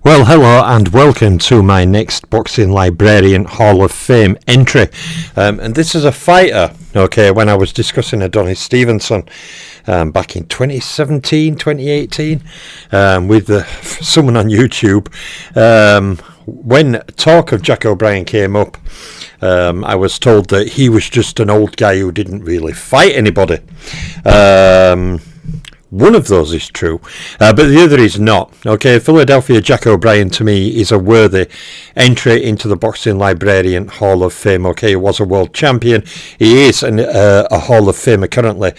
Well, hello and welcome to my next Boxing Librarian Hall of Fame entry. And this is a fighter, when I was discussing Adonis Stevenson back in 2017, 2018 with someone on YouTube. When talk of Jack O'Brien came up, I was told that he was just an old guy who didn't really fight anybody. One of those is true, but the other is not. Philadelphia Jack O'Brien to me is a worthy entry into the Boxing Librarian Hall of Fame. He was a world champion. He is a Hall of Famer currently.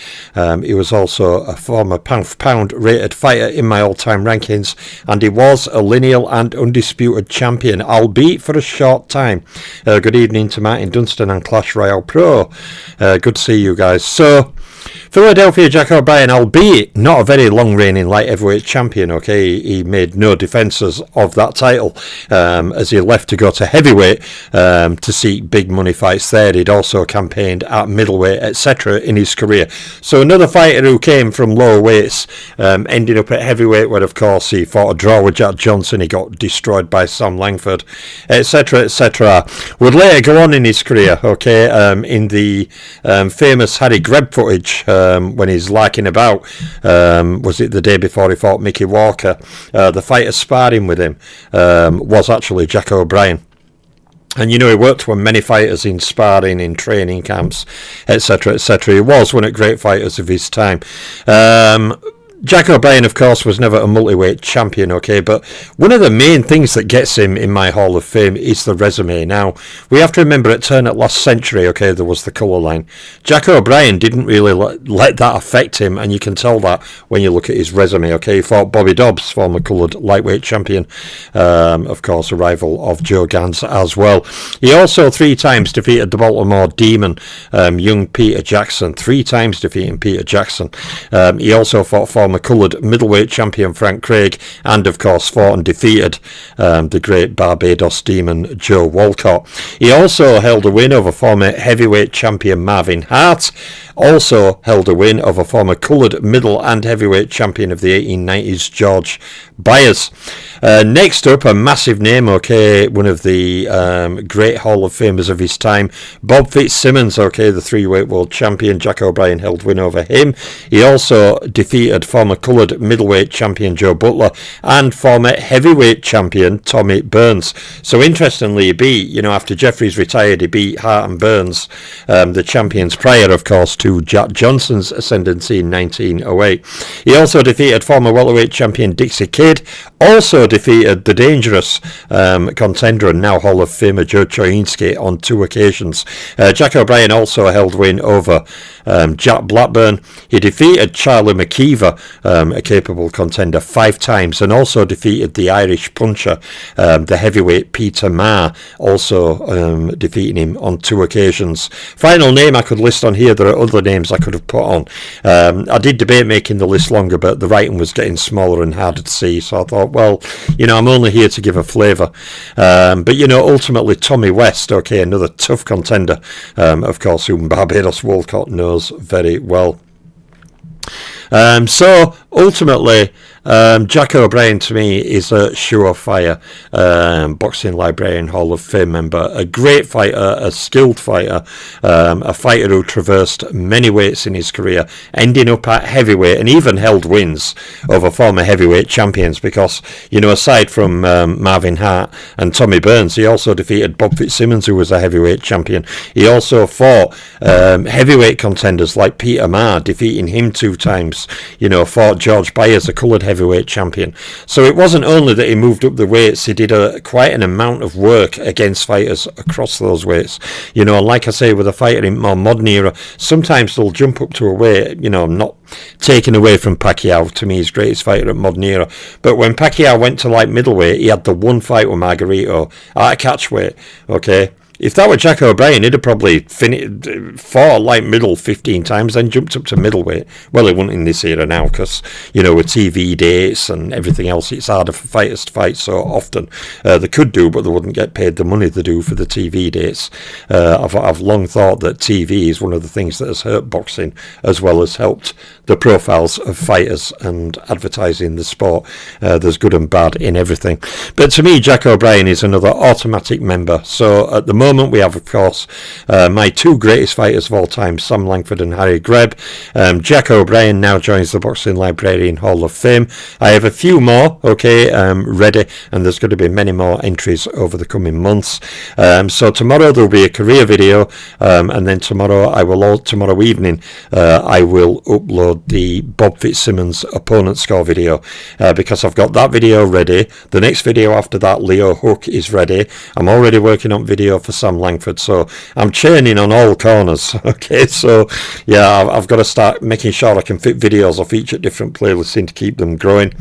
He was also a former pound-for-pound rated fighter in my all-time rankings, and he was a lineal and undisputed champion, albeit for a short time. Good evening to Martin Dunstan and Clash Royale Pro. Good to see you guys. So, Philadelphia Jack O'Brien, albeit not a very long reigning light heavyweight champion, he made no defences of that title as he left to go to heavyweight to seek big money fights there. He'd also campaigned at middleweight, etc. in his career. So another fighter who came from lower weights, ending up at heavyweight, where of course he fought a draw with Jack Johnson, he got destroyed by Sam Langford, etc. etc. Would later go on in his career, in the famous Harry Greb footage, when he's larking about, was it the day before he fought Mickey Walker? The fighter sparring with him was actually Jack O'Brien. And he worked with many fighters in sparring, in training camps, etc. etc. He was one of the great fighters of his time. Jack O'Brien, of course, was never a multi-weight champion, but one of the main things that gets him in my Hall of Fame is the resume. Now, we have to remember at turn at last century, there was the colour line. Jack O'Brien didn't really let that affect him, and you can tell that when you look at his resume, He fought Bobby Dobbs, former coloured lightweight champion, of course, a rival of Joe Gans as well. He also 3 times defeated the Baltimore Demon, young Peter Jackson, 3 times defeating Peter Jackson. He also fought former coloured middleweight champion Frank Craig, and of course fought and defeated the great Barbados Demon Joe Walcott. He also held a win over former heavyweight champion Marvin Hart, also held a win over former coloured middle and heavyweight champion of the 1890s George Byers. Next up, a massive name, one of the great Hall of Famers of his time, Bob Fitzsimmons, the 3-weight world champion. Jack O'Brien held win over him. He also defeated former coloured middleweight champion Joe Butler and former heavyweight champion Tommy Burns. So interestingly, he beat, after Jeffries retired, he beat Hart and Burns, the champions prior, of course, to Jack Johnson's ascendancy in 1908. He also defeated former welterweight champion Dixie Kidd, also defeated the dangerous contender and now Hall of Famer Joe Choinski on 2 occasions. Jack O'Brien also held win over Jack Blackburn. He defeated Charlie McKeever, a capable contender, 5 times, and also defeated the Irish puncher, the heavyweight Peter Marr, also defeating him on 2 occasions. Final name I could list on here, there are other names I could have put on. I did debate making the list longer, but the writing was getting smaller and harder to see, so I thought, well, I'm only here to give a flavour. But ultimately Tommy West, another tough contender, of course, whom Barbados Walcott knows very well. So ultimately, Jack O'Brien to me is a surefire Boxing Librarian Hall of Fame member, a great fighter, a skilled fighter, a fighter who traversed many weights in his career, ending up at heavyweight and even held wins over former heavyweight champions because, aside from Marvin Hart and Tommy Burns, he also defeated Bob Fitzsimmons, who was a heavyweight champion. He also fought heavyweight contenders like Peter Marr, defeating him 2 times, fought George Byers, a coloured heavyweight champion. So it wasn't only that he moved up the weights, he did quite an amount of work against fighters across those weights. Like I say, with a fighter in more modern era, sometimes they'll jump up to a weight, not taken away from Pacquiao, to me his greatest fighter at modern era. But when Pacquiao went to light middleweight, he had the one fight with Margarito at a catchweight, If that were Jack O'Brien, he'd have probably fought like middle 15 times, then jumped up to middleweight. Well, he wouldn't in this era now because, you know, with TV dates and everything else, it's harder for fighters to fight so often. They could do, but they wouldn't get paid the money they do for the TV dates. I've long thought that TV is one of the things that has hurt boxing as well as helped the profiles of fighters and advertising the sport. There's good and bad in everything. But to me, Jack O'Brien is another automatic member. So at the moment we have, of course, my two greatest fighters of all time, Sam Langford and Harry Greb. Jack O'Brien now joins the Boxing Librarian Hall of Fame. I have a few more, ready, and there's going to be many more entries over the coming months. So tomorrow there'll be a career video, and then tomorrow evening I will upload the Bob Fitzsimmons opponent score video, because I've got that video ready. The next video after that, Leo Hook, is ready. I'm already working on video for Sam Langford, so I'm churning on all corners. So yeah, I've got to start making sure I can fit videos off each at different playlists in to keep them growing.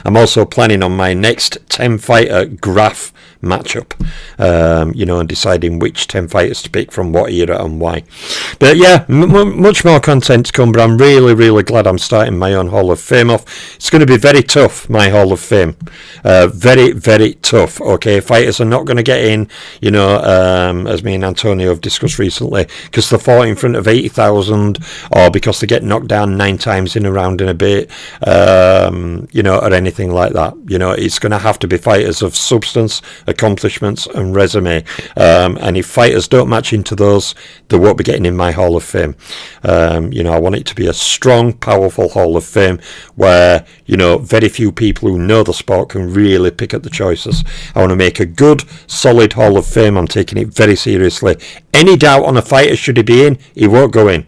I'm also planning on my next 10 fighter graph matchup, and deciding which 10 fighters to pick from what era and why. But yeah, much more content to come, but I'm really glad I'm starting my own Hall of Fame off. It's going to be very tough, my Hall of Fame. Very tough. Fighters are not going to get in, as me and Antonio have discussed recently, because they fought in front of 80,000, or because they get knocked down 9 times in a round and a bit, or anything like that. It's going to have to be fighters of substance, accomplishments and resume, and if fighters don't match into those, they won't be getting in my Hall of Fame. I want it to be a strong, powerful Hall of Fame where very few people who know the sport can really pick at the choices. I want to make a good, solid Hall of Fame. I'm taking it very seriously. Any doubt on a fighter, should he be in, he won't go in.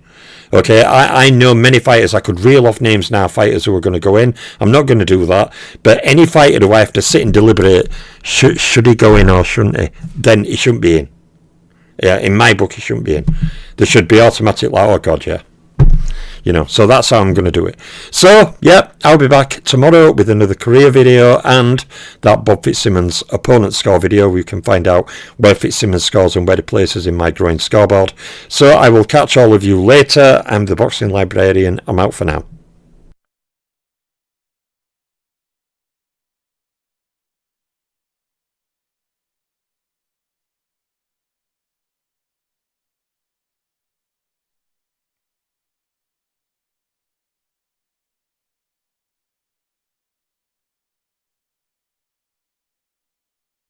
I know many fighters. I could reel off names now, fighters who are going to go in. I'm not going to do that. But any fighter who I have to sit and deliberate, should he go in or shouldn't he, then he shouldn't be in. Yeah, in my book, he shouldn't be in. There should be automatic, like, oh God, yeah. So that's how I'm going to do it. So, yeah, I'll be back tomorrow with another career video and that Bob Fitzsimmons opponent score video. We can find out where Fitzsimmons scores and where he places in my growing scoreboard. So I will catch all of you later. I'm the Boxing Librarian. I'm out for now.